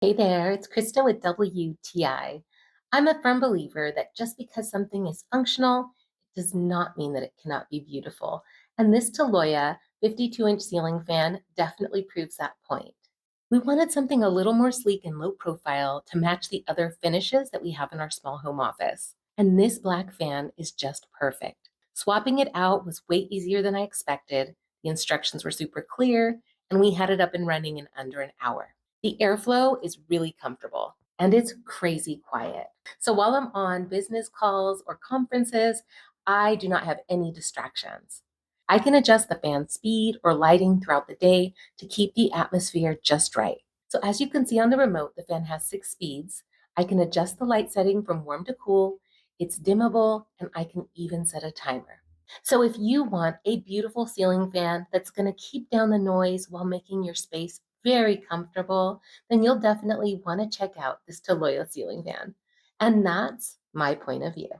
Hey there, it's Krista with WTI. I'm a firm believer that just because something is functional, it does not mean that it cannot be beautiful. And this TALOYA 52-inch ceiling fan definitely proves that point. We wanted something a little more sleek and low profile to match the other finishes that we have in our small home office. And this black fan is just perfect. Swapping it out was way easier than I expected. The instructions were super clear, and we had it up and running in under an hour. The airflow is really comfortable and it's crazy quiet. So while I'm on business calls or conferences, I do not have any distractions. I can adjust the fan speed or lighting throughout the day to keep the atmosphere just right. So as you can see on the remote, the fan has 6 speeds. I can adjust the light setting from warm to cool. It's dimmable, and I can even set a timer. So if you want a beautiful ceiling fan that's going to keep down the noise while making your space very comfortable, then you'll definitely want to check out this TALOYA ceiling fan. And that's my point of view.